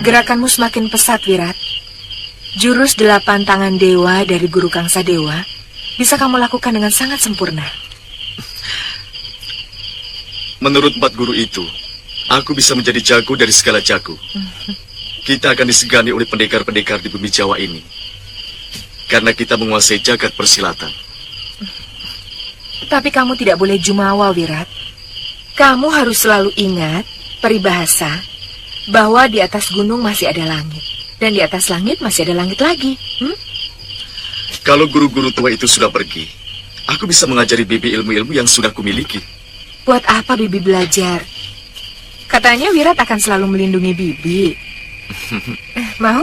Gerakanmu semakin pesat, Wirat. Jurus 8 tangan dewa dari Guru Kangsa Dewa bisa kamu lakukan dengan sangat sempurna. Menurut 4 guru itu, aku bisa menjadi jago dari segala jago. Kita akan disegani oleh pendekar-pendekar di bumi Jawa ini, karena kita menguasai jagat persilatan. Tapi kamu tidak boleh jumawa, Wirat. Kamu harus selalu ingat peribahasa bahwa di atas gunung masih ada langit, dan di atas langit masih ada langit lagi. Kalau guru-guru tua itu sudah pergi, aku bisa mengajari Bibi ilmu-ilmu yang sudah kumiliki. Buat apa Bibi belajar? Katanya Wirat akan selalu melindungi Bibi. Mau?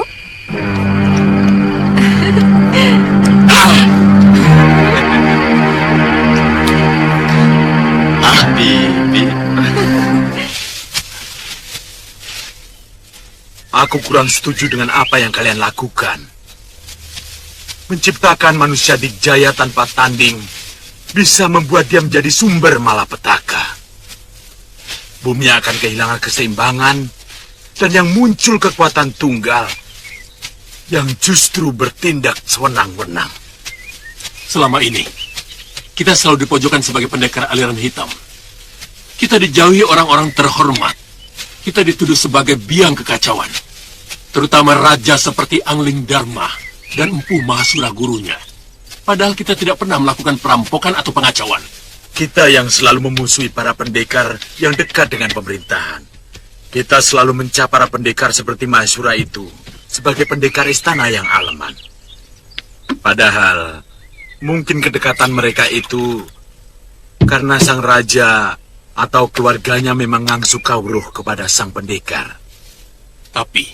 Bibi. Aku kurang setuju dengan apa yang kalian lakukan. Menciptakan manusia Digjaya tanpa tanding bisa membuat dia menjadi sumber malapetaka. Bumi akan kehilangan keseimbangan, dan yang muncul kekuatan tunggal yang justru bertindak sewenang-wenang. Selama ini, kita selalu dipojokkan sebagai pendekar aliran hitam. Kita dijauhi orang-orang terhormat. Kita dituduh sebagai biang kekacauan. Terutama raja seperti Angling Dharma dan Empu Mahasura gurunya. Padahal kita tidak pernah melakukan perampokan atau pengacauan. Kita yang selalu memusuhi para pendekar yang dekat dengan pemerintahan. Kita selalu mencap para pendekar seperti Mahasura itu sebagai pendekar istana yang aleman. Padahal mungkin kedekatan mereka itu karena sang raja atau keluarganya memang ngangsu kawruh kepada sang pendekar. Tapi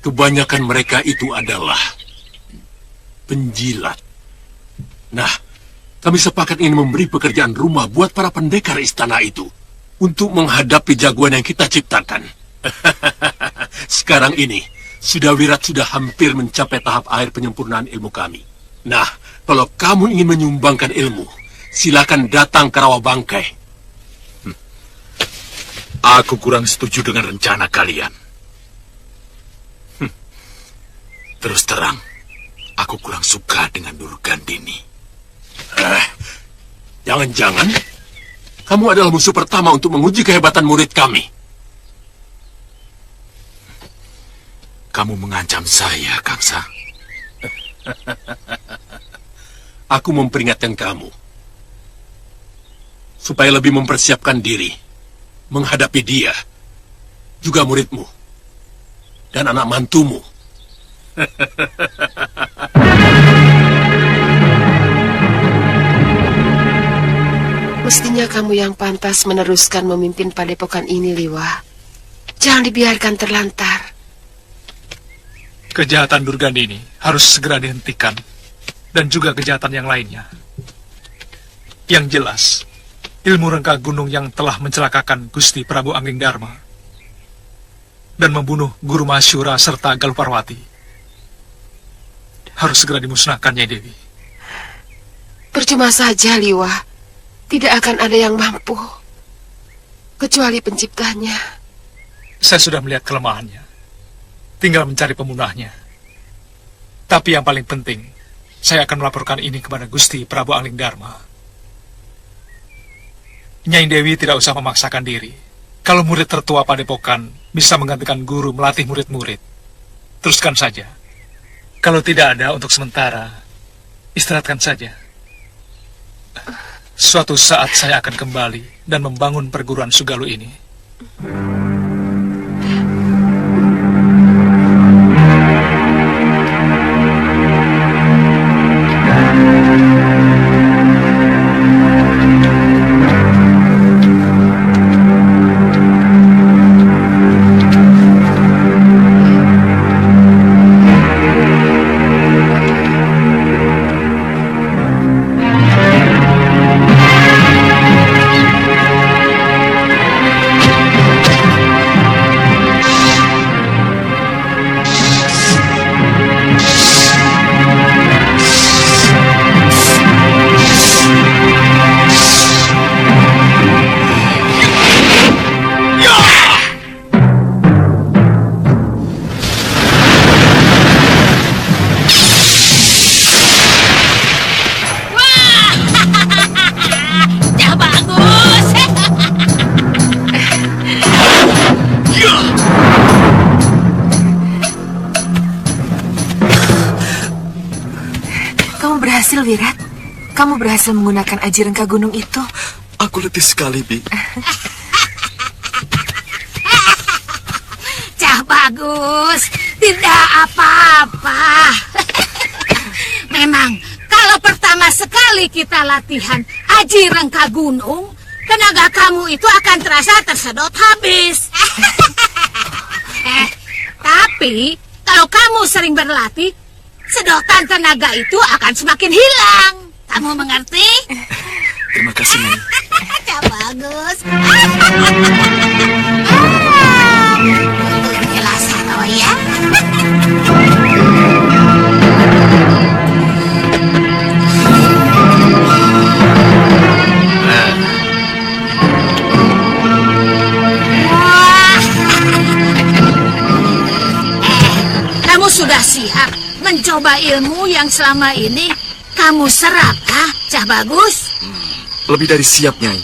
kebanyakan mereka itu adalah penjilat. Nah, kami sepakat ingin memberi pekerjaan rumah buat para pendekar istana itu untuk menghadapi jagoan yang kita ciptakan. Sekarang ini, Wirat sudah hampir mencapai tahap akhir penyempurnaan ilmu kami. Nah, kalau kamu ingin menyumbangkan ilmu, silakan datang ke Rawabangkai. Aku kurang setuju dengan rencana kalian. Terus terang, aku kurang suka dengan Durgandini. Jangan-jangan kamu adalah musuh pertama untuk menguji kehebatan murid kami. Kamu mengancam saya, Kangsa. Aku memperingatkan kamu supaya lebih mempersiapkan diri menghadapi dia, juga muridmu dan anak mantumu. Mestinya kamu yang pantas meneruskan memimpin padepokan ini, Liwa. Jangan dibiarkan terlantar. Kejahatan Durgandini harus segera dihentikan, dan juga kejahatan yang lainnya. Yang jelas, ilmu rengka gunung yang telah mencelakakan Gusti Prabu Angling Dharma dan membunuh Guru Mahasura serta Galuparwati harus segera dimusnahkan, Nyai Dewi. Percuma saja, Liwa. Tidak akan ada yang mampu, kecuali penciptanya. Saya sudah melihat kelemahannya. Tinggal mencari pemunahnya. Tapi yang paling penting, saya akan melaporkan ini kepada Gusti Prabu Angling Dharma. Nyai Dewi tidak usah memaksakan diri. Kalau murid tertua padepokan bisa menggantikan guru melatih murid-murid, teruskan saja. Kalau tidak ada untuk sementara, istirahatkan saja. Suatu saat saya akan kembali dan membangun perguruan Sugalu ini. berhasil, Wirat. Kamu berhasil menggunakan aji rengka gunung itu. Aku letih sekali, Bi. Cah bagus, tidak apa-apa. Memang, kalau pertama sekali kita latihan aji rengka gunung, tenaga kamu itu akan terasa tersedot habis. Tapi, kalau kamu sering berlatih, sedotan tenaga itu akan semakin hilang. Kamu mengerti? Terima kasih, Nyai. Cah bagus. Jelas, ya. Kamu sudah siap mencoba ilmu yang selama ini kamu serap, Cah bagus? Lebih dari siap, Nyai.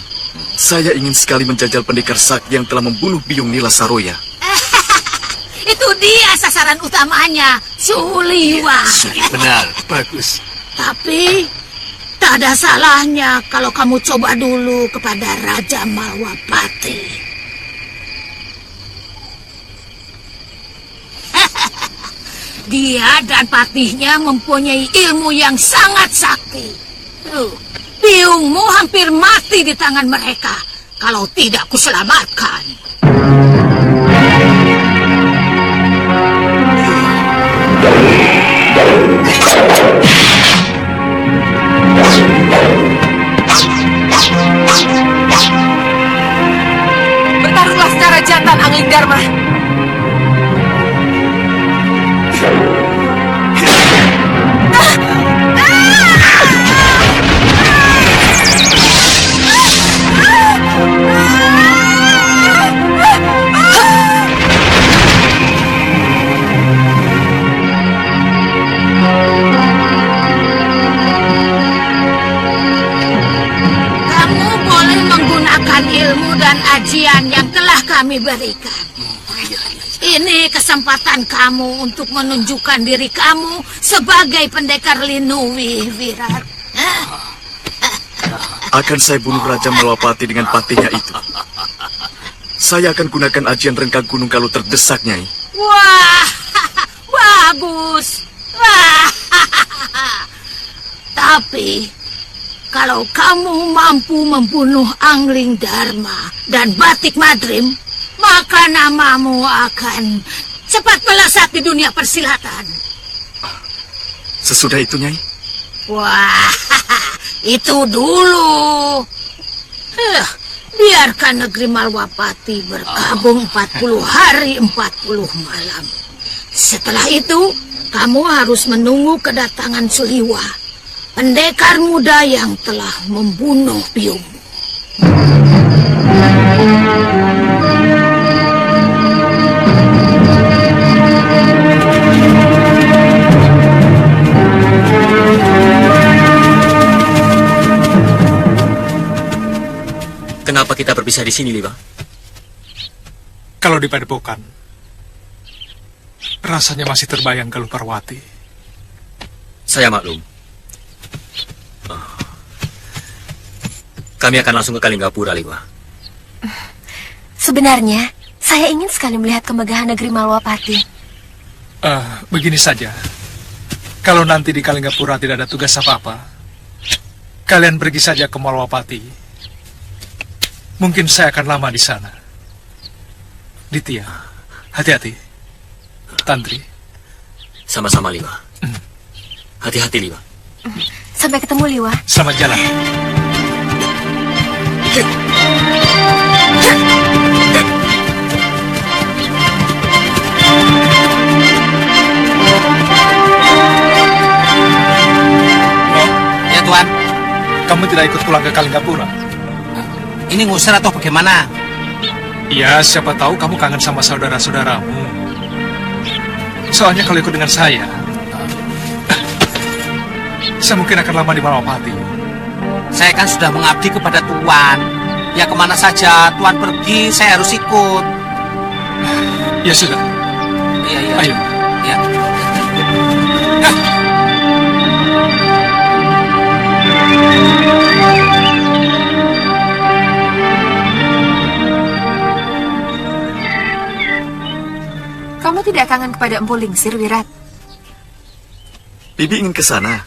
Saya ingin sekali menjajal pendekar sakti yang telah membunuh Biung Nila Saroya. Itu dia sasaran utamanya, Suliwa. Benar, bagus. Tapi tak ada salahnya kalau kamu coba dulu kepada Raja Malwapati. Dia dan patihnya mempunyai ilmu yang sangat sakti. Biungmu hampir mati di tangan mereka kalau tidak kuselamatkan. Bertarunglah secara jantan, Angling Dharma. Kamu boleh menggunakan ilmu dan ajian yang telah kami berikan. Ini kesempatan kamu untuk menunjukkan diri kamu sebagai pendekar Linuwi, Wirat. Akan saya bunuh Raja Malwapati dengan patihnya itu. Saya akan gunakan ajian rengka gunung kalau terdesak, Nyai. Wah, bagus. Wah. Tapi, kalau kamu mampu membunuh Angling Dharma dan Batik Madrim, maka namamu akan cepat melesat di dunia persilatan. Sesudah itu, Nyai. Wah, itu dulu. Biarkan negeri Malwapati berkabung 40 hari 40 malam. Setelah itu, kamu harus menunggu kedatangan Suliwa, pendekar muda yang telah membunuh Biung. Kenapa kita berpisah di sini, Liwa? Kalau di Padepokan, rasanya masih terbayang Galuh Parwati. Saya maklum. Kami akan langsung ke Kalinggapura, Liwa. Sebenarnya, saya ingin sekali melihat kemegahan negeri Malwapati. Begini saja. Kalau nanti di Kalinggapura tidak ada tugas apa-apa, kalian pergi saja ke Malwapati. Mungkin saya akan lama di sana. Ditya, hati-hati. Tantri. Sama-sama, Liwa. Hati-hati, Liwa. Sampai ketemu, Liwa. Selamat jalan. Ya, Tuan. Kamu tidak ikut pulang ke Kalinggapura? Ini ngusir atau bagaimana? Ya, siapa tahu kamu kangen sama saudara-saudaramu. Soalnya kalau ikut dengan saya mungkin akan lama di Malwapati. Saya kan sudah mengabdi kepada Tuan. Ya kemana saja Tuan pergi, saya harus ikut. Ya sudah. Iya, iya. Ayo. Ya. kedatangan kepada Empu Lingsir, Wirat? Bibi ingin ke sana.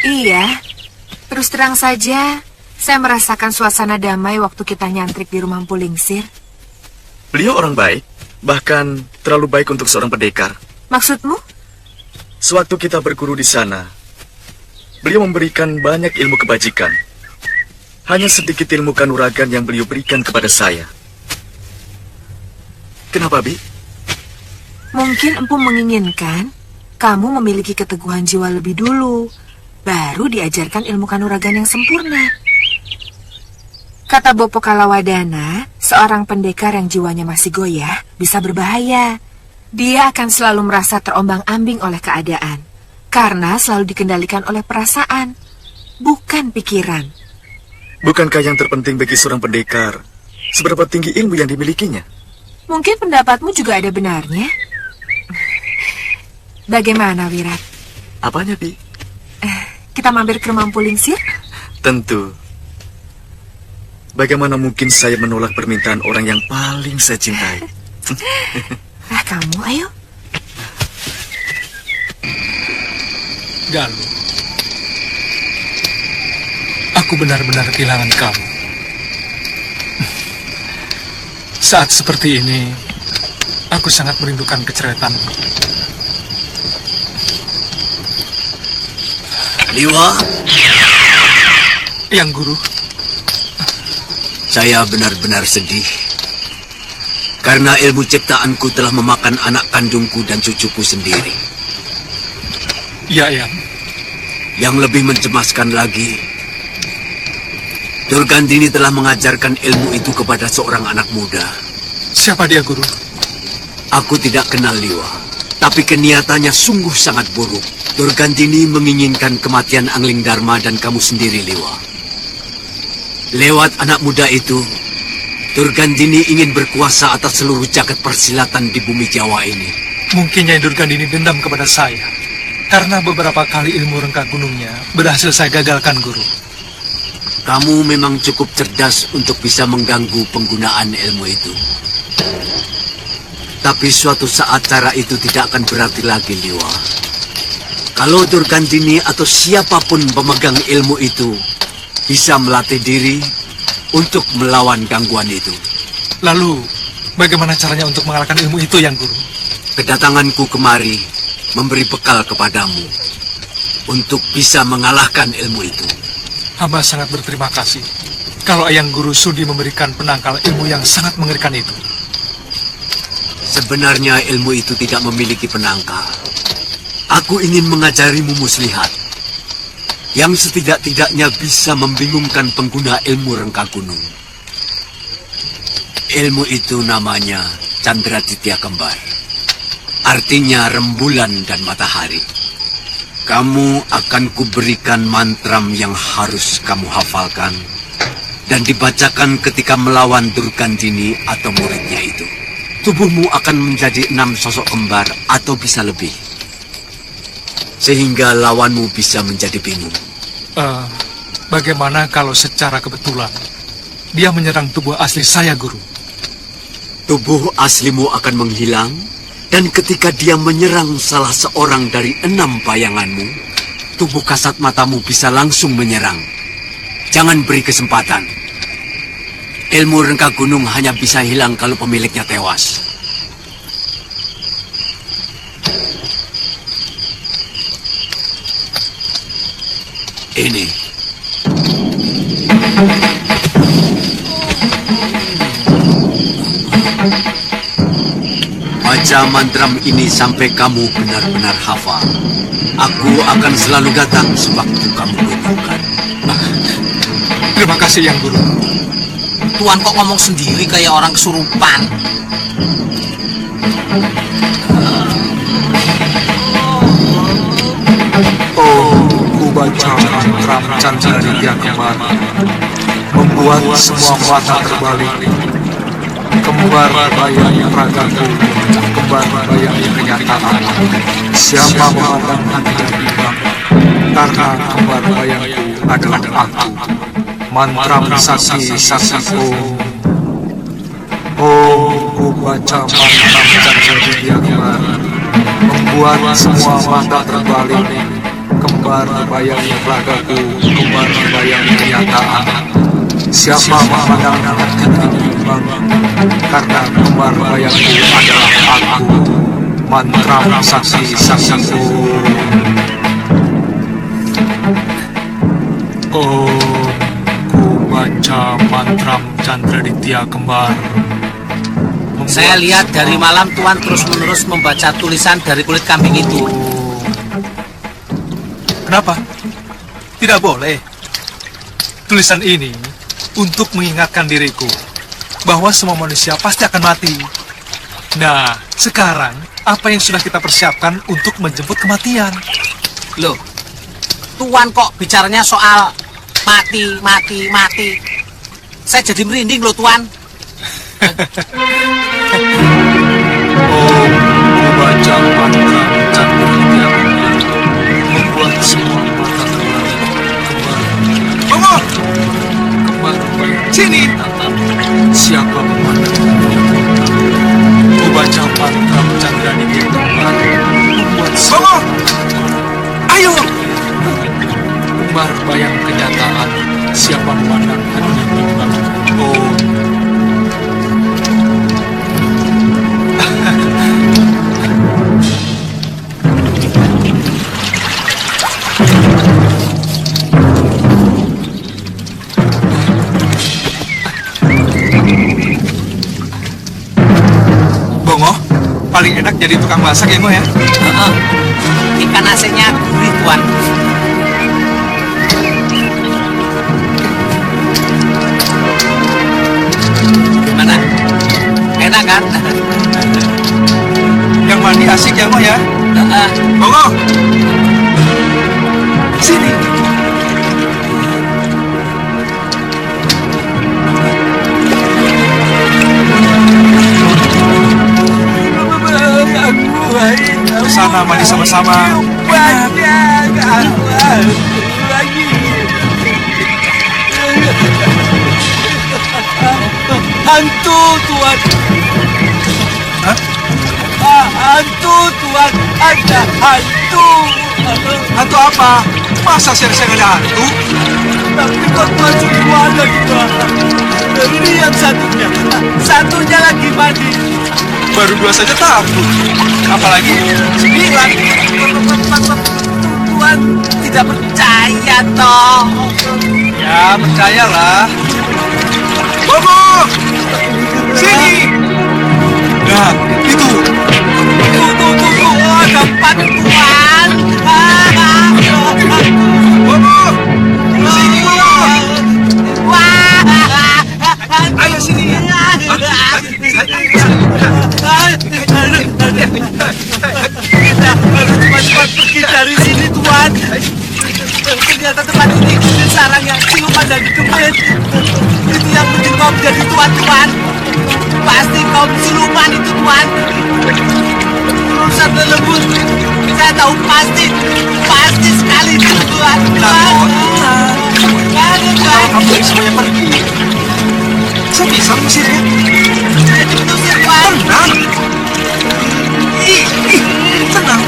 Iya. Terus terang saja, saya merasakan suasana damai waktu kita nyantrik di rumah Empu Lingsir. Beliau orang baik, bahkan terlalu baik untuk seorang pendekar. Maksudmu? Sewaktu kita berguru di sana, beliau memberikan banyak ilmu kebajikan. Hanya sedikit ilmu kanuragan yang beliau berikan kepada saya. Kenapa, Bi? Mungkin Empu menginginkan kamu memiliki keteguhan jiwa lebih dulu, baru diajarkan ilmu kanuragan yang sempurna. Kata Bopo Kalawadana, seorang pendekar yang jiwanya masih goyah bisa berbahaya. Dia akan selalu merasa terombang-ambing oleh keadaan, karena selalu dikendalikan oleh perasaan, bukan pikiran. Bukankah yang terpenting bagi seorang pendekar seberapa tinggi ilmu yang dimilikinya? Mungkin pendapatmu juga ada benarnya. Bagaimana, Wirat? Apanya, Bi? Kita mampir ke rumah Empu Lingsir? Tentu. Bagaimana mungkin saya menolak permintaan orang yang paling saya cintai? Kamu, ayo. Galuh, aku benar-benar kehilangan kamu. Saat seperti ini, aku sangat merindukan keceretanmu. Liwa, Yang Guru, saya benar-benar sedih karena ilmu ciptaanku telah memakan anak kandungku dan cucuku sendiri. ya Yang. Yang lebih mencemaskan lagi, Durgandini telah mengajarkan ilmu itu kepada seorang anak muda. Siapa dia, Guru? Aku tidak kenal Liwa, tapi keniatannya sungguh sangat buruk. Durgandini menginginkan kematian Angling Dharma dan kamu sendiri, Liwa. Lewat anak muda itu, Durgandini ingin berkuasa atas seluruh jagat persilatan di bumi Jawa ini. Mungkin Nyai Durgandini dendam kepada saya, karena beberapa kali ilmu rengka gunungnya berhasil saya gagalkan, Guru. Kamu memang cukup cerdas untuk bisa mengganggu penggunaan ilmu itu. Tapi suatu saat cara itu tidak akan berarti lagi, Liwa. Kalau Durgandini atau siapapun pemegang ilmu itu bisa melatih diri untuk melawan gangguan itu. Lalu, bagaimana caranya untuk mengalahkan ilmu itu, Yang Guru? Kedatanganku kemari memberi bekal kepadamu untuk bisa mengalahkan ilmu itu. Hamba sangat berterima kasih kalau Yang Guru sudi memberikan penangkal ilmu yang sangat mengerikan itu. Sebenarnya ilmu itu tidak memiliki penangkal. Aku ingin mengajarimu muslihat yang setidak-tidaknya bisa membingungkan pengguna ilmu rengka gunung. Ilmu itu namanya Candra Ditya Kembar. Artinya rembulan dan matahari. Kamu akan kuberikan mantram yang harus kamu hafalkan dan dibacakan ketika melawan Durgandini atau muridnya itu. Tubuhmu akan menjadi 6 sosok kembar atau bisa lebih, sehingga lawanmu bisa menjadi bingung. Bagaimana kalau secara kebetulan dia menyerang tubuh asli saya, Guru? Tubuh aslimu akan menghilang, dan ketika dia menyerang salah seorang dari 6 bayanganmu, tubuh kasat matamu bisa langsung menyerang. Jangan beri kesempatan. Ilmu rengka gunung hanya bisa hilang kalau pemiliknya tewas. Ini. Baca mantram ini sampai kamu benar-benar hafal. Aku akan selalu datang sewaktu kamu butuhkan. Terima kasih, Yang Guru. Tuan kok ngomong sendiri kayak orang kesurupan. Ku baca mantram Candra Ditya Kembar, membuat semua mata terbalik. Kembar bayang ragaku, kembar bayang kenyataan. Siapa memandang hatinya bimbang, karena kembar bayangku adalah aku. Mantram Saki Saki Om. Om ku membaca mantra Candra Ditya Kembar, membuat semua mata terbalik. Kembar membayangi ragaku, kembar membayangi kenyataan. Siapa memandang hati berimbang, karena kembar membayangi adalah aku. Mantra saksi-saksiku. Oh, ku baca mantra Candra Ditya Kembar. Saya lihat dari malam Tuan terus-menerus membaca tulisan dari kulit kambing itu. Kenapa? Tidak boleh. Tulisan ini untuk mengingatkan diriku bahwa semua manusia pasti akan mati. Nah, sekarang apa yang sudah kita persiapkan untuk menjemput kematian? Loh, Tuan kok bicaranya soal mati. Saya jadi merinding loh, Tuan. Oh, membaca mantra Candra Ditya Kembar, membuat semua mata terbalik. Kembar, kembar, sini. Siapa memandang? Membaca mantra Candra Ditya Kembar, membuat semua. Ayo, kembar bayang kenyataan. Siapa memandang hatinya bimbang. Oh. Bongo, paling enak jadi tukang masak ya, Ngo ya? Ikan asinnya gurih, Tuan. Gimana? Enak kan? Yang mandi asik ya, Ngo ya? Bongo! Sini! Sana mandi sama-sama. Hantu, Tuan. Hah? Hantu, Tuan. Ada hantu. Hantu apa? Masa saya ada hantu? Tapi kok Tuan semua ada di belakang. Ini yang satunya. Satunya lagi mandi. Baru 2 saja takut. Apalagi 9. Tuan tidak percaya toh. Ya, percayalah. Bobo! Sini! Nah, itu. Tuh, ada empat Tuan. Bobo! Sini, Bobo! Ayo sini. Kita harus cepat-cepat pergi dari sini, Tuan. Ternyata tempat ini ikutin sarang yang siluman dan kemit. Itu yang bikin kau menjadi Tuan. Pasti kau siluman itu, Tuan. Urusan lembut. Saya tahu pasti sekali itu, Tuan. Kalau kamu semuanya pergi, saya bisa mengusirnya. Saya diusir, Tuan. Tenang.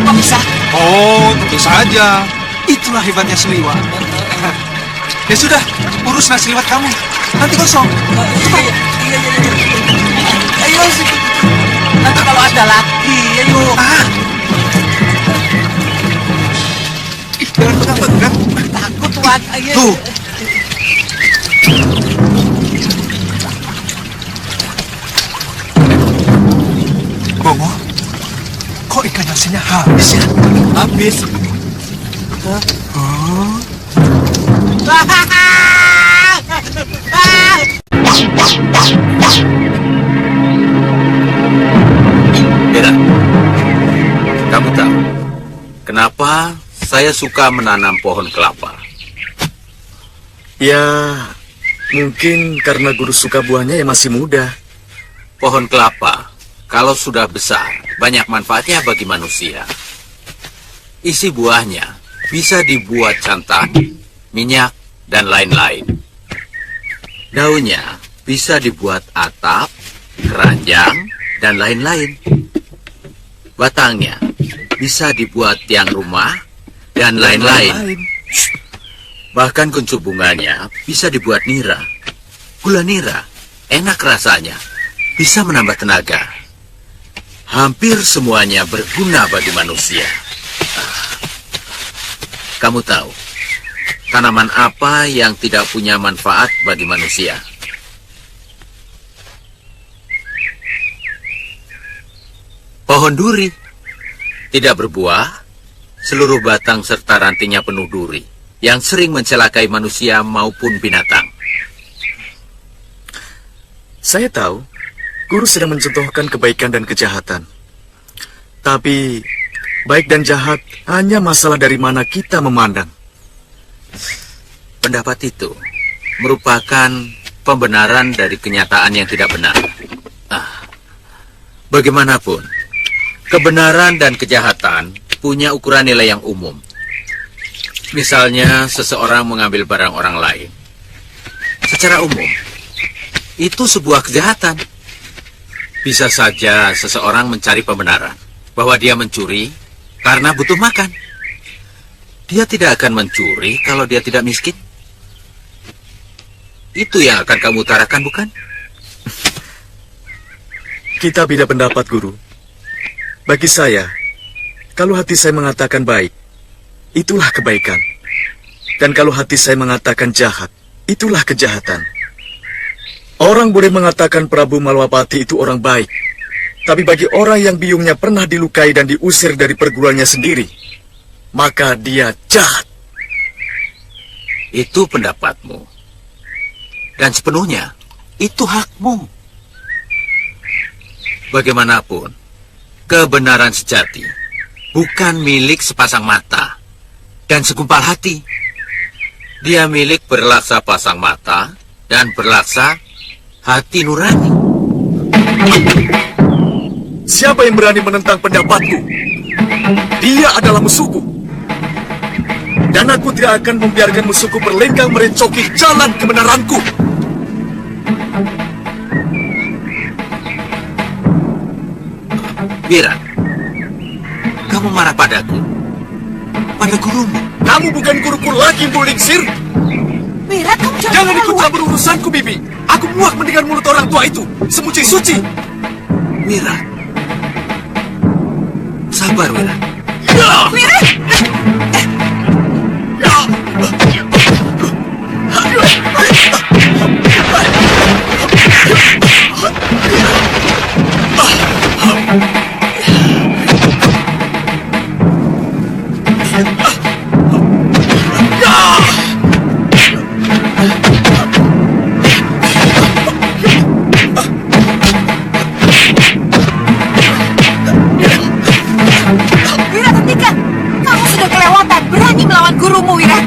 Kok bisa? Oh, tentu saja. Itulah hebatnya Seliwan. Ya sudah, urus nasi liwet kamu. Nanti kosong. Cepat. Ayo, nanti kalau ada lagi, ayo. Jangan pegang-pegang. Takut, Tuan. Ayo. Tuh. Bongo, kok ikan asinnya habis ya? Habis. Beda. Kamu tahu kenapa saya suka menanam pohon kelapa? Ya, mungkin karena guru suka buahnya yang masih muda. Pohon kelapa, kalau sudah besar, banyak manfaatnya bagi manusia. Isi buahnya bisa dibuat santan, minyak, dan lain-lain. Daunnya bisa dibuat atap, keranjang, dan lain-lain. Batangnya bisa dibuat tiang rumah, dan lain-lain. Bahkan kuncup bunganya bisa dibuat nira. Gula nira enak rasanya, bisa menambah tenaga. Hampir semuanya berguna bagi manusia. Kamu tahu, tanaman apa yang tidak punya manfaat bagi manusia? Pohon duri. Tidak berbuah, seluruh batang serta rantingnya penuh duri, yang sering mencelakai manusia maupun binatang. Saya tahu, guru sedang mencontohkan kebaikan dan kejahatan. Tapi, baik dan jahat hanya masalah dari mana kita memandang. Pendapat itu merupakan pembenaran dari kenyataan yang tidak benar. Bagaimanapun, kebenaran dan kejahatan punya ukuran nilai yang umum. Misalnya, seseorang mengambil barang orang lain. Secara umum, itu sebuah kejahatan. Bisa saja seseorang mencari pembenaran bahwa dia mencuri karena butuh makan. Dia tidak akan mencuri kalau dia tidak miskin. Itu yang akan kamu utarakan, bukan? Kita beda pendapat, guru. Bagi saya, kalau hati saya mengatakan baik, itulah kebaikan. Dan kalau hati saya mengatakan jahat, itulah kejahatan. Orang boleh mengatakan Prabu Malwapati itu orang baik. Tapi bagi orang yang biungnya pernah dilukai dan diusir dari perguruannya sendiri, maka dia jahat. Itu pendapatmu. Dan sepenuhnya, itu hakmu. Bagaimanapun, kebenaran sejati bukan milik sepasang mata dan segumpal hati. Dia milik berlaksa pasang mata dan berlaksa hati nurani. Siapa yang berani menentang pendapatku? Dia adalah musuhku. Dan aku tidak akan membiarkan musuhku berlenggang merencoki jalan kebenaranku. Wira, kamu marah padaku? Pada gurumu? Kamu bukan guruku lagi, Bu Lingsir. Wira, kamu jangan ikut campur urusanku, Bibi. Aku muak mendengar mulut orang tua itu. Semuci suci. Wira. Sabar, Wira. Wira!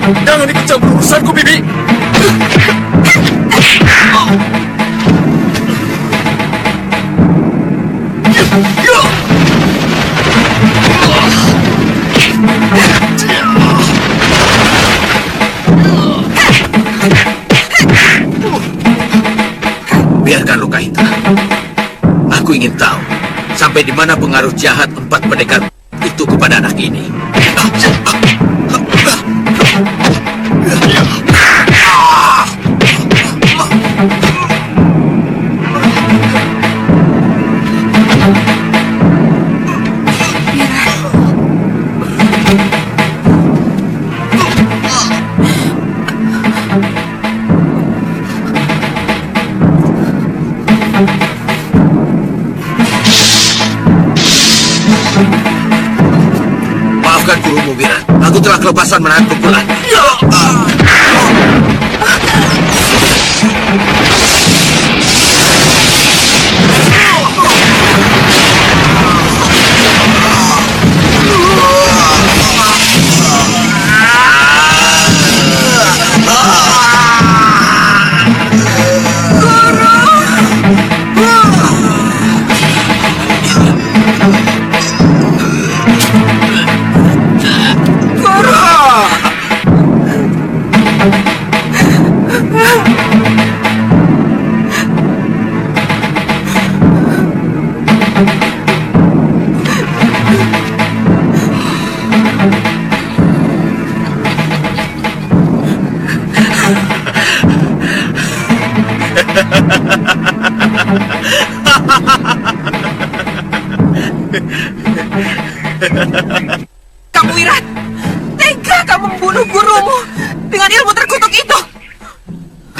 Jangan ikut campur urusanku, Bibi. Biarkan luka itu. Aku ingin tahu sampai di mana pengaruh jahat 4 pendekar itu kepada anak ini. Maafkan gurumu, Wira. Aku telah kelepasan menahan pukulan.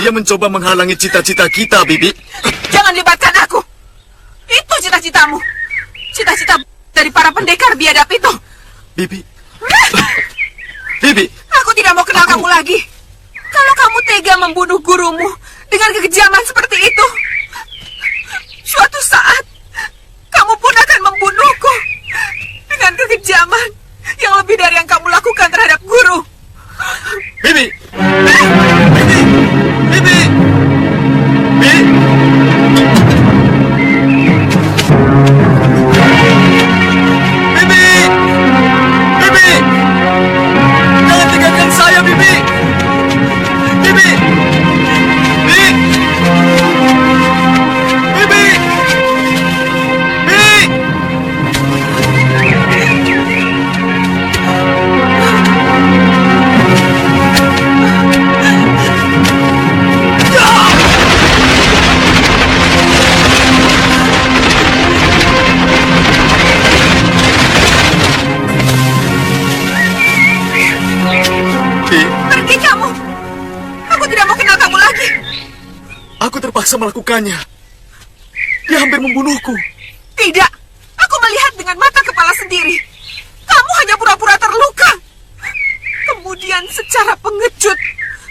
Dia mencoba menghalangi cita-cita kita, Bibi. Jangan libatkan aku. Itu cita-citamu. Cita-cita dari para pendekar biadab itu. Bibi. Bibi. Aku tidak mau kenal kamu lagi. Kalau kamu tega membunuh gurumu dengan kekejaman seperti itu, suatu saat kamu pun akan membunuhku dengan kekejaman yang lebih dari yang kamu lakukan terhadap guru. Bibi. Bibi. Bibi. Bibi. Bibi. Bibi. Jangan tinggalkan saya, Bibi. Bibi. Bibi. Bibi. Bibi. Pergi kamu. Aku tidak mau kenal kamu lagi. Aku terpaksa melakukannya. Dia hampir membunuhku. Tidak. Aku melihat dengan mata kepala sendiri. Kamu hanya pura-pura terluka. Kemudian secara pengecut,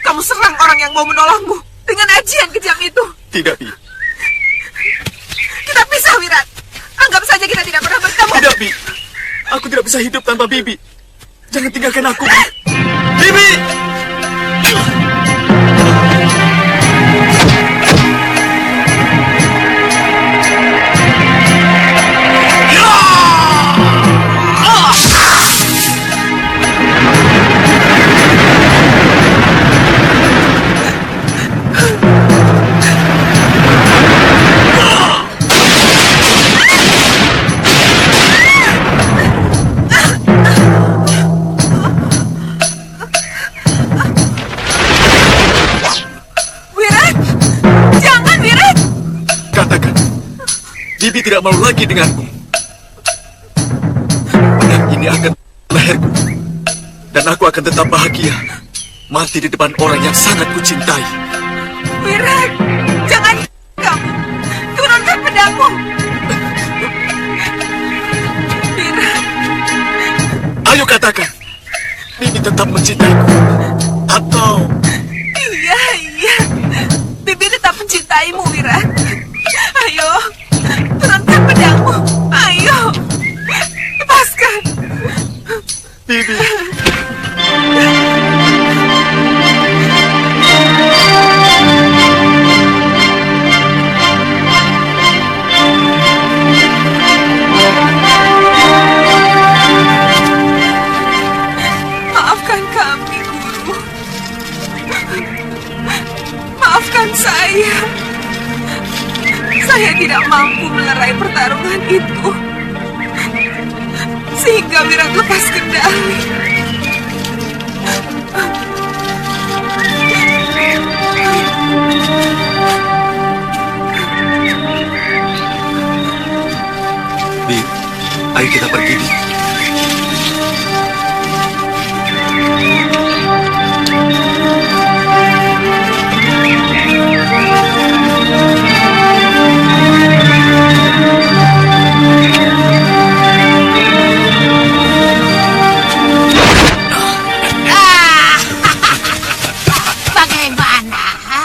kamu serang orang yang mau menolongmu dengan ajian kejam itu. Tidak, Bi. Kita pisah, Wirat. Anggap saja kita tidak pernah bertemu. Tidak, Bi. Aku tidak bisa hidup tanpa Bibi. Jangan tinggalkan aku, Bi. Bibi! Bibi tidak mau lagi denganku. Pedang ini akan leherku. Dan aku akan tetap bahagia mati di depan orang yang sangat kucintai. Wirat, jangan kamu. Turunkan pedangmu. Wirat. Ayo katakan, Bibi tetap mencintaiku. Atau... Iya. Bibi tetap mencintaimu, Wirat. Ayo. Turunkan pedangmu. Ayo. Lepaskan. Bibi. Maafkan kami, Guru. Maafkan saya. Saya tidak mampu melerai pertarungan itu. Sehingga Wirat lepas kendali. Bi, ayo kita pergi, Bi.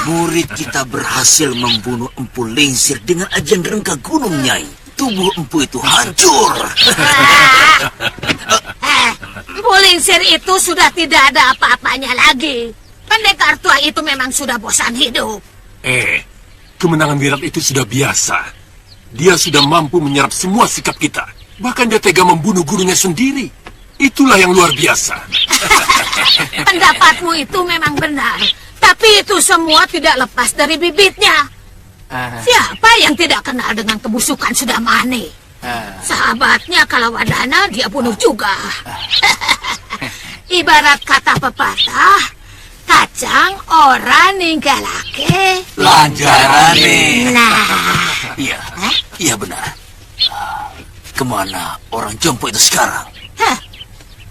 Murid kita berhasil membunuh Empu Lingsir dengan ajian rengka gunung, Nyai. Tubuh Empu itu hancur. Empu Lingsir itu sudah tidak ada apa-apanya lagi. Pendekar tua itu memang sudah bosan hidup. Kemenangan Wirat itu sudah biasa. Dia sudah mampu menyerap semua sikap kita. Bahkan dia tega membunuh gurunya sendiri. Itulah yang luar biasa. Pendapatmu itu memang benar. Tapi itu semua tidak lepas dari bibitnya. Siapa yang tidak kenal dengan kebusukan Sudamani? Sahabatnya Kalawadana dia bunuh juga. Ibarat kata pepatah, kacang orang ninggalake Lanjarane. Nah, Iya benar. Kemana orang jompo itu sekarang?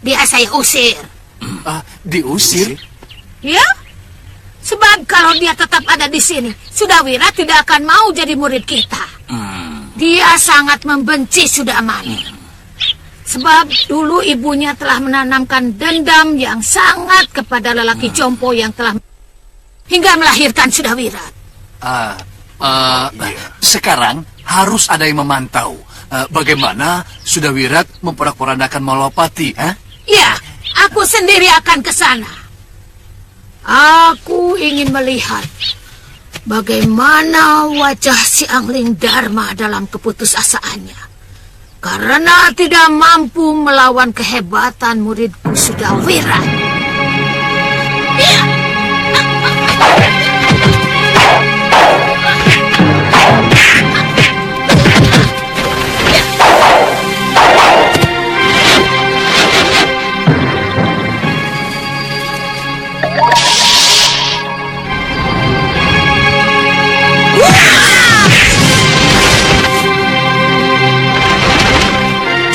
dia saya usir. Diusir? Ya? Sebab kalau dia tetap ada di sini, Sudawira tidak akan mau jadi murid kita. Dia sangat membenci Sudamani. Sebab dulu ibunya telah menanamkan dendam yang sangat kepada lelaki Compo yang telah hingga melahirkan Sudawira. Sekarang harus ada yang memantau bagaimana Sudawirat memporak-porandakan Malapati. Ya, aku sendiri akan ke sana. Aku ingin melihat bagaimana wajah si Angling Dharma dalam keputusasaannya. Karena tidak mampu melawan kehebatan muridku Sudawira.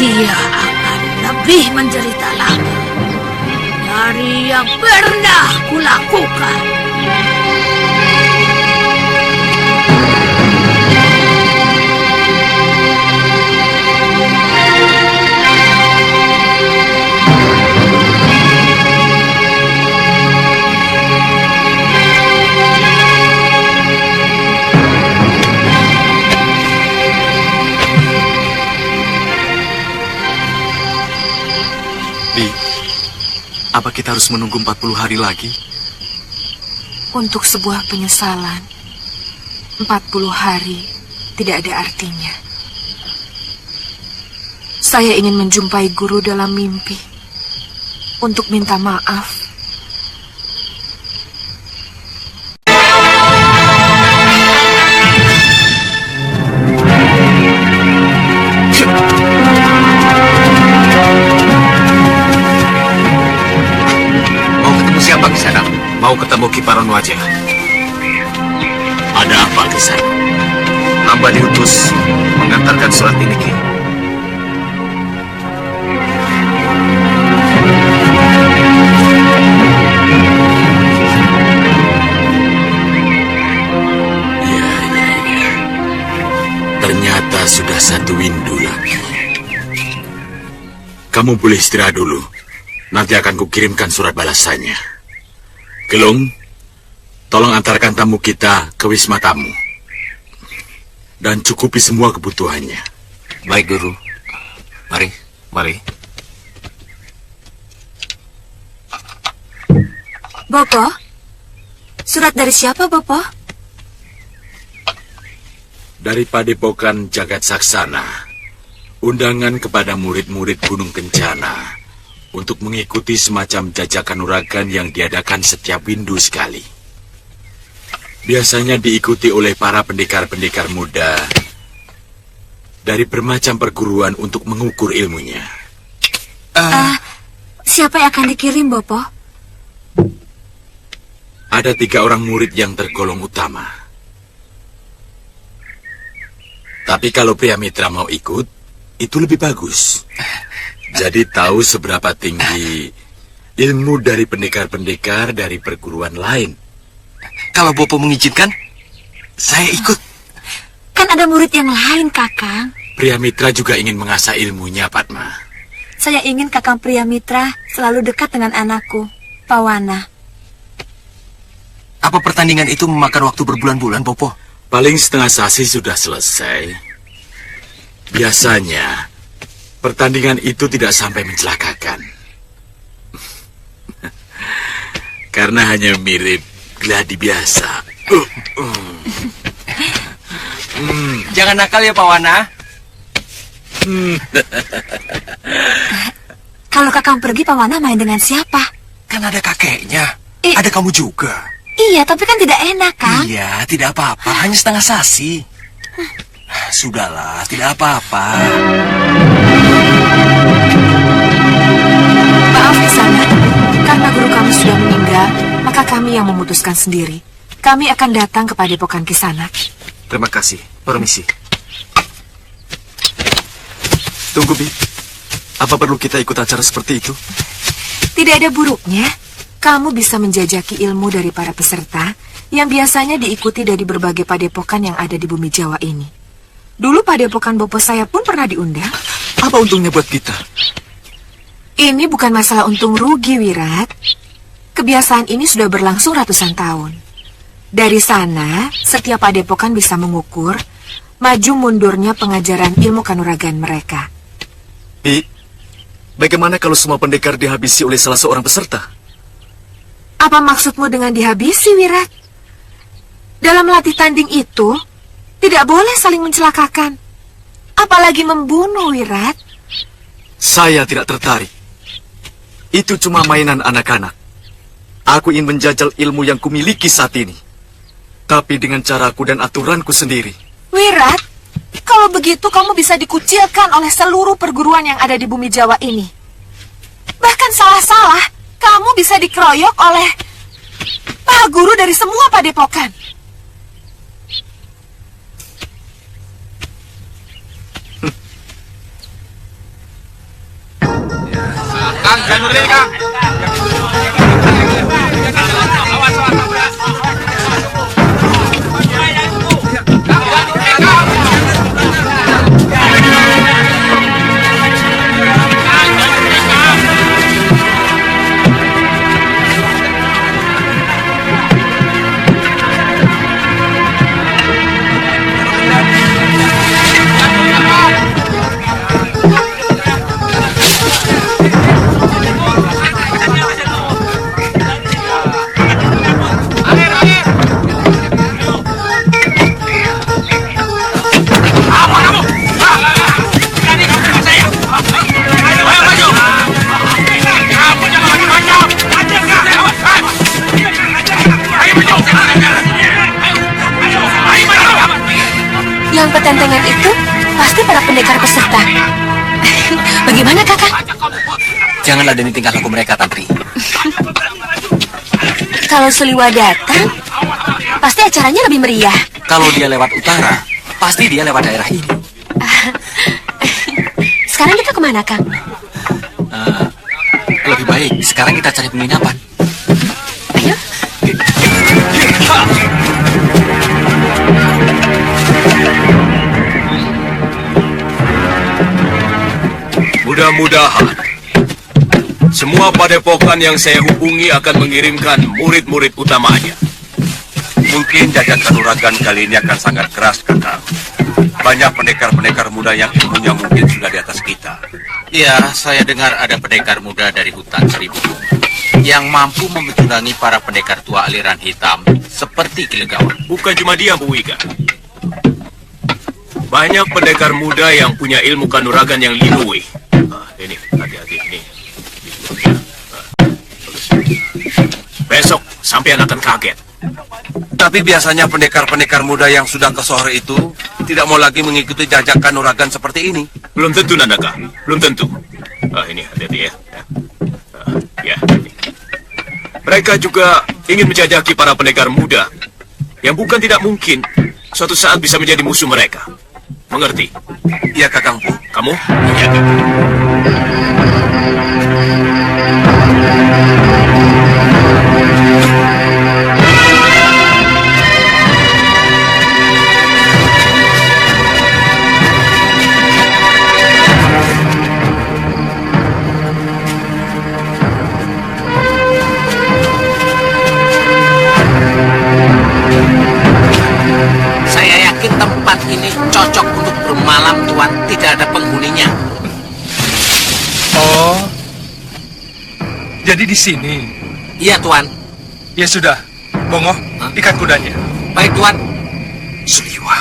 Dia akan lebih menderita lagi dari yang pernah kulakukan. Apa kita harus menunggu 40 hari lagi? Untuk sebuah penyesalan, 40 hari tidak ada artinya. Saya ingin menjumpai guru dalam mimpi untuk minta maaf. Mau ketemu Kiparon Wajah. Ada apa di sana? Hamba diutus mengantarkan surat ini, Ki. Ya. Ternyata sudah satu windu lagi. Kamu boleh istirahat dulu. Nanti akan kukirimkan surat balasannya. Gelung, tolong antarkan tamu kita ke wisma tamu. Dan cukupi semua kebutuhannya. Baik, Guru. Mari. Bopo? Surat dari siapa, Bopo? Dari Padepokan Jagat Saksana. Undangan kepada murid-murid Gunung Kencana untuk mengikuti semacam jajakan uragan yang diadakan setiap windu sekali. Biasanya diikuti oleh para pendekar-pendekar muda dari bermacam perguruan untuk mengukur ilmunya. Siapa yang akan dikirim, Bopo? Ada 3 orang murid yang tergolong utama. Tapi kalau Pria Mitra mau ikut, itu lebih bagus. Jadi tahu seberapa tinggi ilmu dari pendekar-pendekar dari perguruan lain. Kalau Bopo mengizinkan, saya ikut. Kan ada murid yang lain, Kakang. Pria Mitra juga ingin mengasah ilmunya, Padma. Saya ingin Kakang Pria Mitra selalu dekat dengan anakku, Pawana. Apa pertandingan itu memakan waktu berbulan-bulan, Bopo? Paling setengah sasi sudah selesai. Biasanya pertandingan itu tidak sampai mencelakakan. Karena hanya mirip gladi biasa. Jangan nakal ya, Pawana. Kalau Kakang pergi, Pawana main dengan siapa? Kan ada kakeknya. Ada kamu juga. Iya, tapi kan tidak enak, Kang. Iya, tidak apa-apa. Hanya setengah sasi. Sudahlah, tidak apa-apa. Maaf Kisanak, karena guru kami sudah meninggal, maka kami yang memutuskan sendiri. Kami akan datang ke Padepokan Kisanak. Terima kasih. Permisi. Tunggu, Bi. Apa perlu kita ikut acara seperti itu? Tidak ada buruknya. Kamu bisa menjajaki ilmu dari para peserta yang biasanya diikuti dari berbagai padepokan yang ada di bumi Jawa ini. Dulu padepokan bopo saya pun pernah diundang. Apa untungnya buat kita? Ini bukan masalah untung rugi, Wirat. Kebiasaan ini sudah berlangsung ratusan tahun. Dari sana, setiap padepokan bisa mengukur maju mundurnya pengajaran ilmu kanuragan mereka. Bagaimana kalau semua pendekar dihabisi oleh salah seorang peserta? Apa maksudmu dengan dihabisi, Wirat? Dalam latih tanding itu, tidak boleh saling mencelakakan. Apalagi membunuh, Wirat. Saya tidak tertarik. Itu cuma mainan anak-anak. Aku ingin menjajal ilmu yang kumiliki saat ini. Tapi dengan caraku dan aturanku sendiri. Wirat, kalau begitu kamu bisa dikucilkan oleh seluruh perguruan yang ada di bumi Jawa ini. Bahkan salah-salah, kamu bisa dikeroyok oleh para guru dari semua padepokan. Kang, jangan berdiri, Kang. Yang petentengan itu pasti para pendekar peserta. Bagaimana, Kakak? Jangan ladeni tingkah laku mereka, Tantri. Kalau Suliwa datang, pasti acaranya lebih meriah. Kalau dia lewat utara, pasti dia lewat daerah ini. Sekarang kita kemana, Kang? Lebih baik sekarang kita cari penginapan. Ayo. Mudah-mudahan semua padepokan yang saya hubungi akan mengirimkan murid-murid utamanya. Mungkin jajak kanuragan kali ini akan sangat keras, Kakang. Banyak pendekar-pendekar muda yang ilmunya mungkin sudah di atas kita. Ya, saya dengar ada pendekar muda dari hutan Seribu yang mampu membecurangi para pendekar tua aliran hitam seperti Kilegawan. Bukan cuma dia, Bu Wika. Banyak pendekar muda yang punya ilmu kanuragan yang linui. Ini, hati-hati ini. Besok sampean akan kaget. Tapi biasanya pendekar-pendekar muda yang sudah ke sore itu tidak mau lagi mengikuti jajak kanuragan seperti ini. Belum tentu, Nandaka. Belum tentu. Ini hati-hati ya. Ya. Mereka juga ingin menjajaki para pendekar muda yang bukan tidak mungkin suatu saat bisa menjadi musuh mereka. Mengerti? Iya, Kakang Bu. Kamu? Iya. Saya yakin tempat ini cocok untuk bermalam, Tuan. Tidak ada penghuninya. Oh, jadi di sini? Iya, Tuan. Ya sudah, Bongo, ikat kudanya. Baik, Tuan. Suliwa,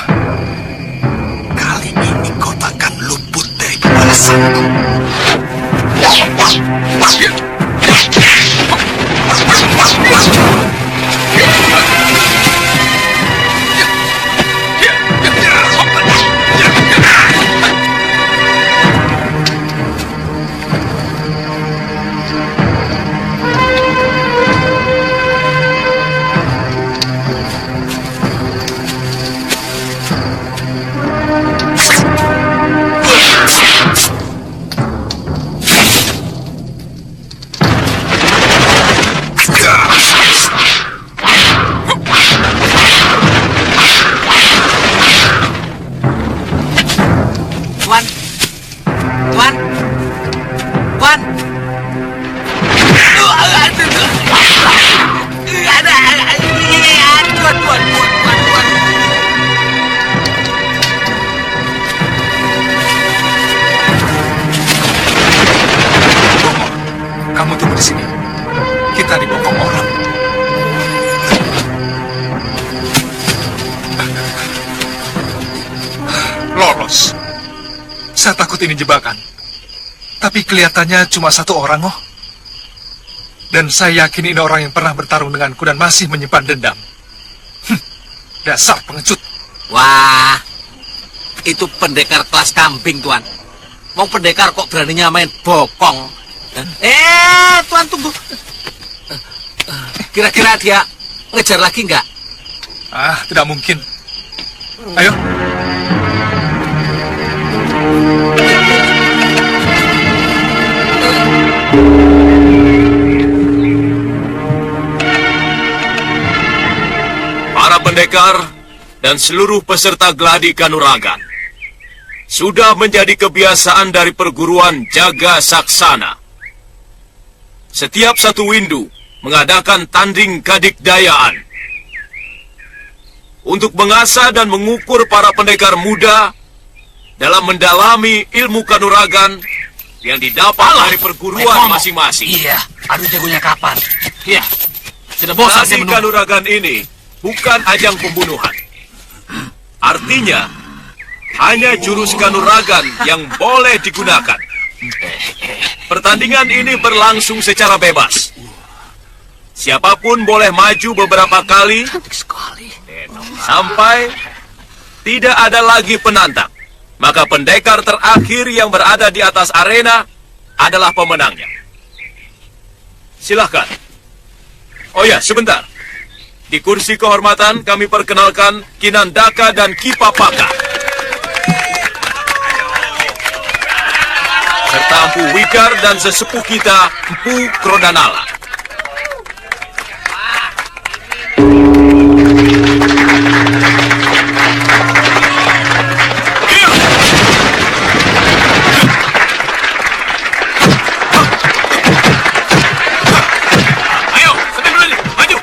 kali ini kau takkan luput dari pembalasanku. ini jebakan. Tapi kelihatannya cuma satu orang, oh. Dan saya yakin ini orang yang pernah bertarung denganku dan masih menyimpan dendam. Dasar pengecut. Wah, itu pendekar kelas kambing, Tuan. Mau pendekar kok beraninya main bokong. Tuan tunggu. Kira-kira dia ngejar lagi nggak? Tidak mungkin. Ayo. Para pendekar dan seluruh peserta gladi kanuragan sudah menjadi kebiasaan dari perguruan Jaga Saksana. Setiap satu windu mengadakan tanding kadikdayaan untuk mengasah dan mengukur para pendekar muda dalam mendalami ilmu kanuragan yang didapat dari perguruan masing-masing. Iya, aduh jagonya kapan? Iya, sudah Gladi bosan saya menunggu. kanuragan ini bukan ajang pembunuhan. Artinya, hanya jurus kanuragan yang boleh digunakan. Pertandingan ini berlangsung secara bebas. Siapapun boleh maju beberapa kali sampai tidak ada lagi penantang. Maka pendekar terakhir yang berada di atas arena adalah pemenangnya. Silahkan. Oh ya, sebentar. Di kursi kehormatan kami perkenalkan Kinandaka dan Kipapaka. Serta Empu Wikar dan sesepuh kita, Empu Krodanala. Ayo, sampai dulu nih, maju.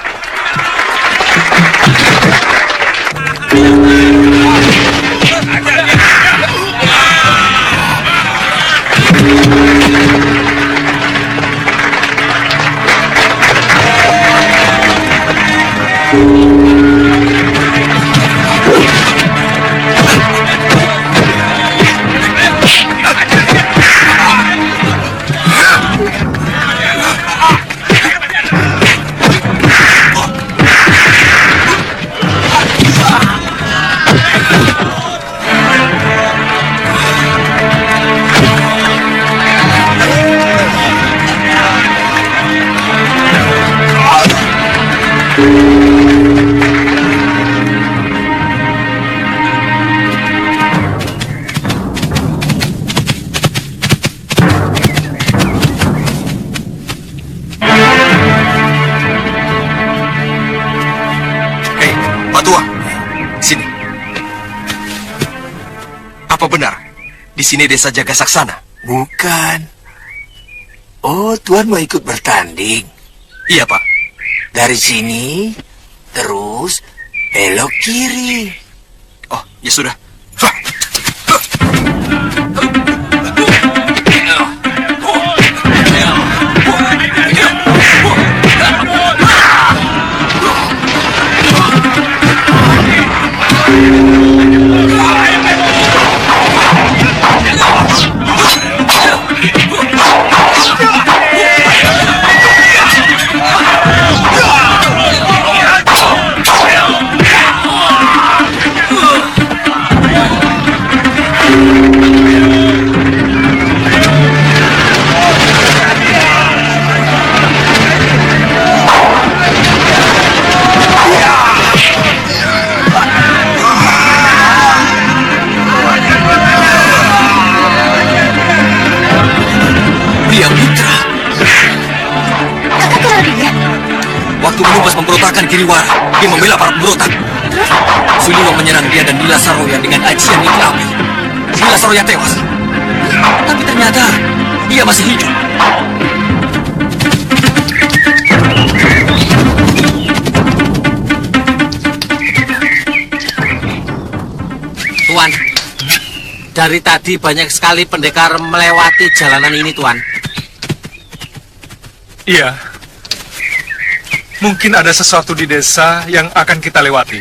Di sini desa Jaga Saksana? Bukan. Oh, Tuan mau ikut bertanding? Iya, Pak. Dari sini, terus belok kiri. Oh, ya sudah. Memberontakkan Giriwara, dia membela para pemberontak. Suliwa menyerang dia dan Nila Saroya dengan ajian ini api. Nila Saroya tewas, tapi ternyata dia masih hidup. Tuan, dari tadi banyak sekali pendekar melewati jalanan ini, Tuan. Iya. Mungkin ada sesuatu di desa yang akan kita lewati.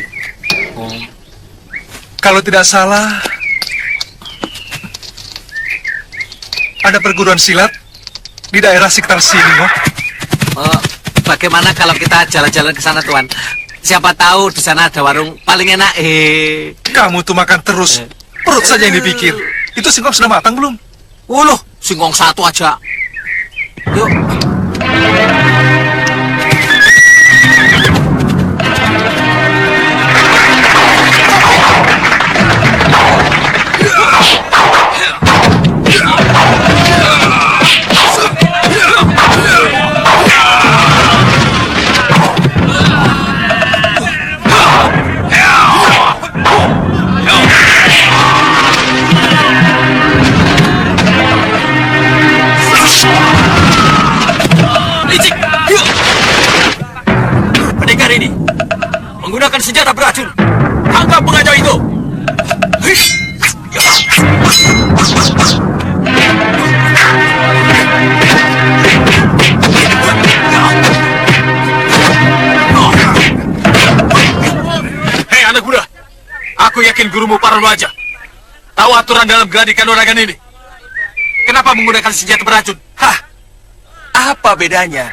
Kalau tidak salah, ada perguruan silat di daerah sekitar sini, Mo. Oh, bagaimana kalau kita jalan-jalan ke sana, Tuan? Siapa tahu di sana ada warung paling enak. Kamu tuh makan terus. Perut saja yang dipikir. Itu singkong sudah matang belum? Loh, singkong satu aja. Yuk. Pendekar ini menggunakan senjata beracun. Tangkap pengacau itu. Hei anak muda, aku yakin gurumu Parwaja tahu aturan dalam gladi kanuragan ini. Kenapa menggunakan senjata beracun? Hah? Apa bedanya?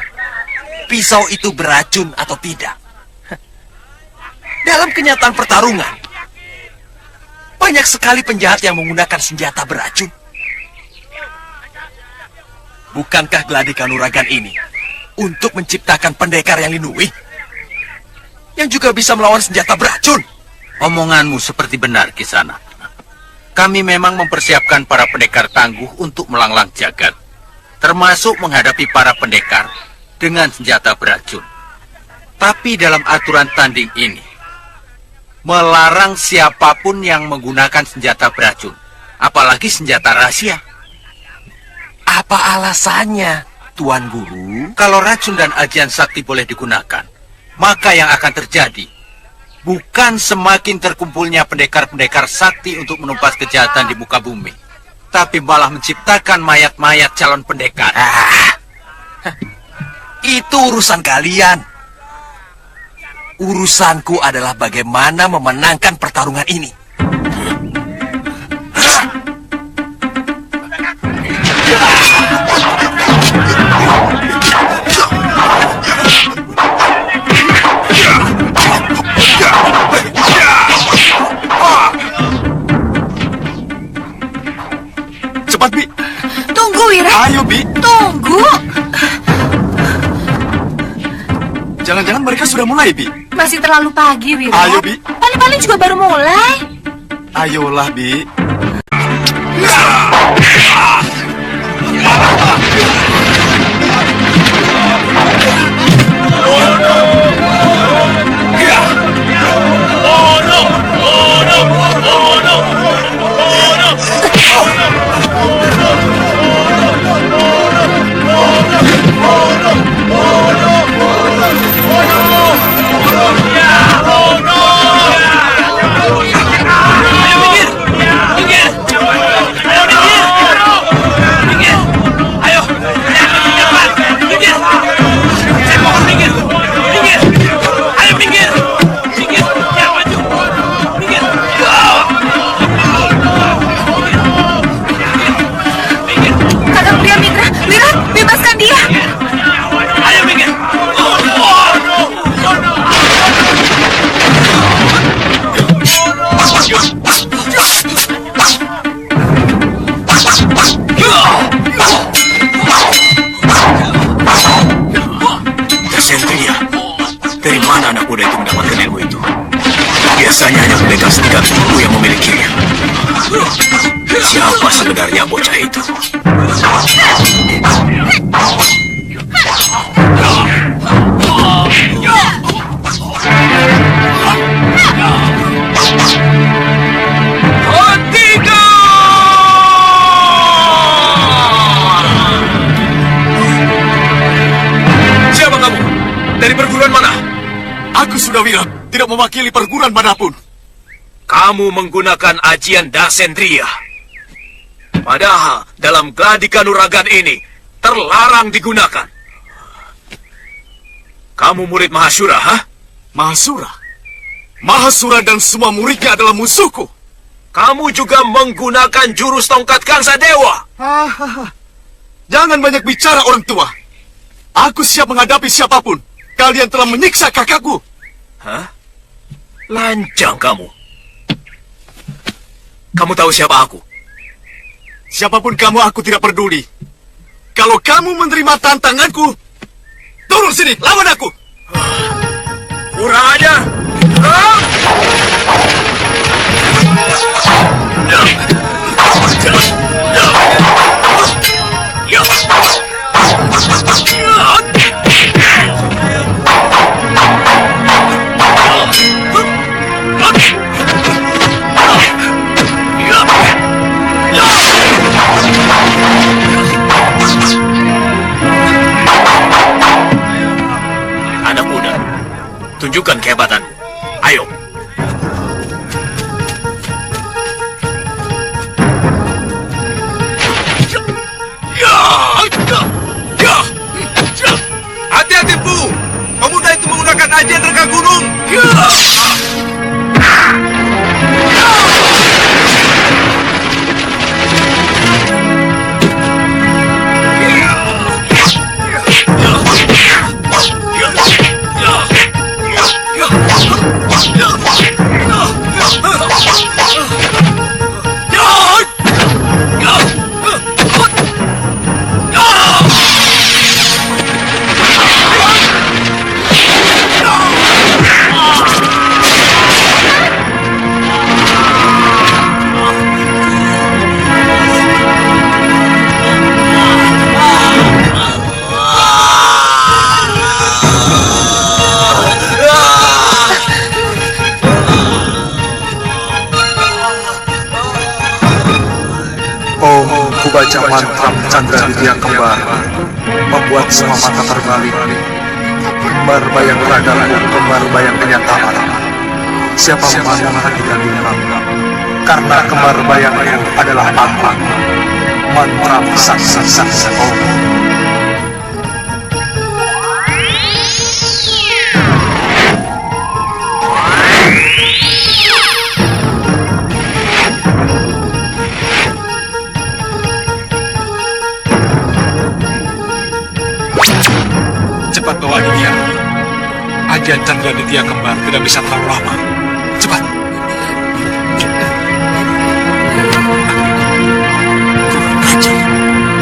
Pisau itu beracun atau tidak? Dalam kenyataan pertarungan, banyak sekali penjahat yang menggunakan senjata beracun. Bukankah gladi kanuragan ini untuk menciptakan pendekar yang linui? Yang juga bisa melawan senjata beracun? Omonganmu seperti benar, Kisana. Kami memang mempersiapkan para pendekar tangguh untuk melanglang jagat, termasuk menghadapi para pendekar dengan senjata beracun. Tapi dalam aturan tanding ini, melarang siapapun yang menggunakan senjata beracun, apalagi senjata rahasia. Apa alasannya, Tuan Guru? Kalau racun dan ajian sakti boleh digunakan, maka yang akan terjadi bukan semakin terkumpulnya pendekar-pendekar sakti untuk menumpas kejahatan di muka bumi, tapi malah menciptakan mayat-mayat calon pendekar. Itu urusan kalian. Urusanku adalah bagaimana memenangkan pertarungan ini. Cepat, Bi. Tunggu, Wira. Ayo, Bi. Tunggu. Jangan-jangan mereka sudah mulai, Bi. Masih terlalu pagi, Wira. Ayo, Bi. Paling-paling juga baru mulai. Ayolah, Bi. Dari mana anak muda itu mendapatkan ilmu itu? Biasanya hanya pendekar setingkat guru yang memilikinya. Siapa sebenarnya bocah itu? Siapa kamu? Dari perguruan mana? Aku sudah bilang tidak mewakili perguruan manapun. Kamu menggunakan ajian Dasendria. Padahal dalam gladi kanuragan ini terlarang digunakan. Kamu murid Mahasura, ha? Mahasura? Mahasura dan semua muridnya adalah musuhku. Kamu juga menggunakan jurus tongkat Kansa Dewa. Jangan banyak bicara, orang tua. Aku siap menghadapi siapapun. Kalian telah menyiksa kakakku. Hah? Lancang kamu. Kamu tahu siapa aku? Siapapun kamu, aku tidak peduli. Kalau kamu menerima tantanganku, turun sini, lawan aku. Kurang ajar. Anak muda, tunjukkan kehebatanmu. Ayo. Hati-hati, Bu. Pemuda itu menggunakan ajian rengga gunung. Baca mantra Chandra Ditya Kembar membuat semua mata terbalik. Kembar bayang ragaku, kembar bayang kenyataan. Siapa memandang hati dan bilang, karena kembar bayangku adalah aku. Mantra saksi Om. Cepat bawa dia. Ajian Chandra Ditya Kembar tidak bisa terlalu lama. Cepat.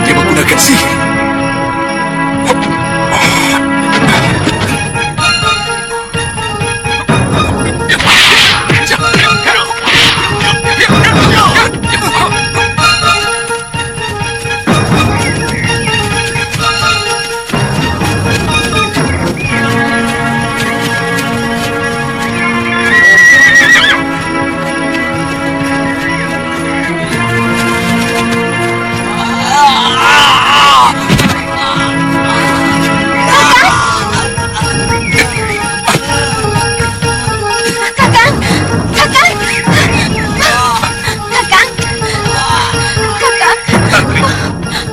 Dia menggunakan sihir.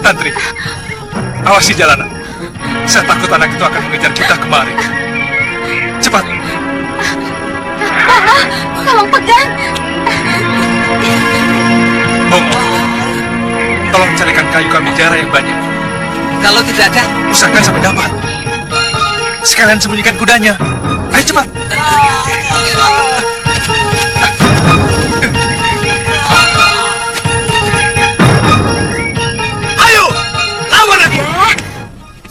Tantri, awasi jalanan. Saya takut anak itu akan mengejar kita kemari. Cepat. Mama, tolong pegang. Bongo, tolong carikan kayu kamijara yang banyak. Kalau tidak ada, usahakan sampai dapat. Sekalian sembunyikan kudanya. Ayo cepat.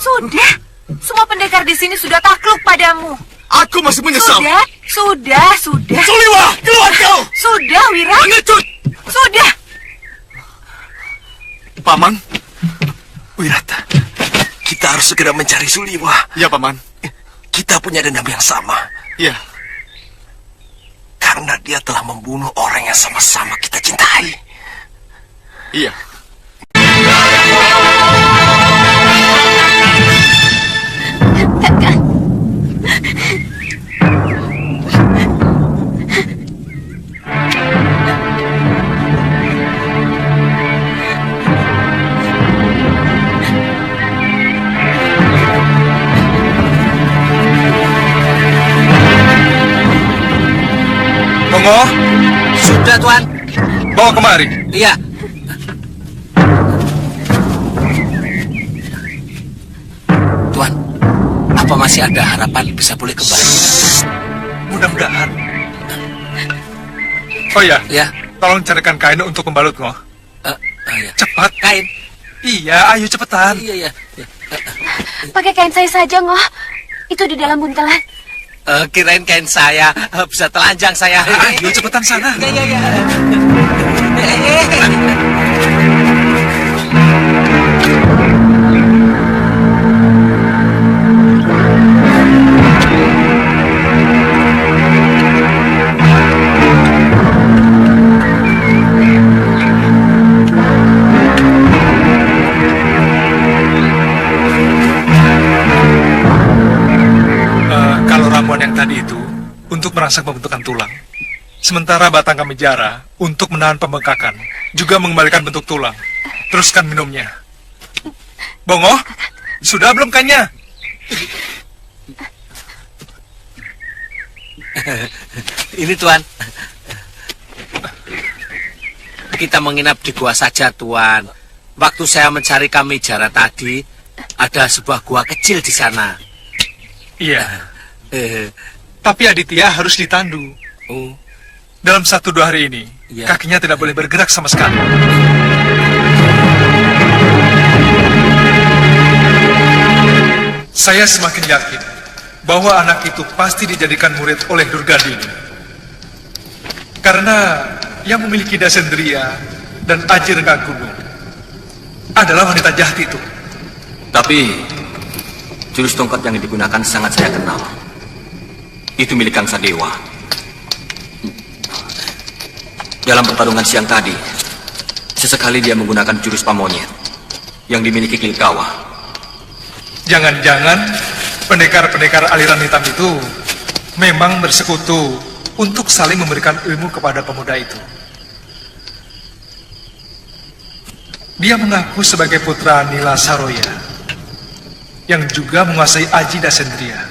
Sudah, semua pendekar di sini sudah takluk padamu. Aku masih menyesal. Sudah. Suliwa, keluar kau. Sudah, Wira. Pengecut. Sudah. Paman, Wirata, kita harus segera mencari Suliwa. Ya, Paman. Kita punya dendam yang sama. Ya. Karena dia telah membunuh orang yang sama-sama kita cintai. Iya. Kakak. Bongo, sudah Tuan. Bawa kemari. Iya. Apa masih ada harapan bisa pulih kembali? Mudah-mudahan. Oh ya, Ya. tolong carikan kain untuk membalut, Ngoh. Ya. Cepat. Kain? Iya, ayo cepetan. Iya. Pakai kain saya saja, Ngoh. Itu di dalam buntelan. Kirain kain saya bisa telanjang saya. Ayo cepetan sana. Iya. Kalau ramuan yang tadi itu untuk merangsang pembentukan tulang, sementara batang kamejara untuk menahan pembengkakan, juga mengembalikan bentuk tulang. Teruskan minumnya. Bongo, sudah belum kainnya? Ini Tuan. Kita menginap di gua saja, Tuan. Waktu saya mencari kamejara tadi, ada sebuah gua kecil di sana. Iya. Tapi Aditya harus ditandu. Oh. Dalam 1-2 hari ini, kakinya tidak boleh bergerak sama sekali. Saya semakin yakin bahwa anak itu pasti dijadikan murid oleh Durgadini. Karena yang memiliki Dasendria dan Aji Rengga Gunung adalah wanita jahat itu. Tapi jurus tongkat yang digunakan sangat saya kenal. Itu milik Kang Sadewa. Dalam pertarungan siang tadi, sesekali dia menggunakan jurus pamonyet yang dimiliki Kilkawa. Jangan-jangan pendekar-pendekar aliran hitam itu memang bersekutu untuk saling memberikan ilmu kepada pemuda itu. Dia mengaku sebagai putra Nila Saroya yang juga menguasai Aji Dasendria.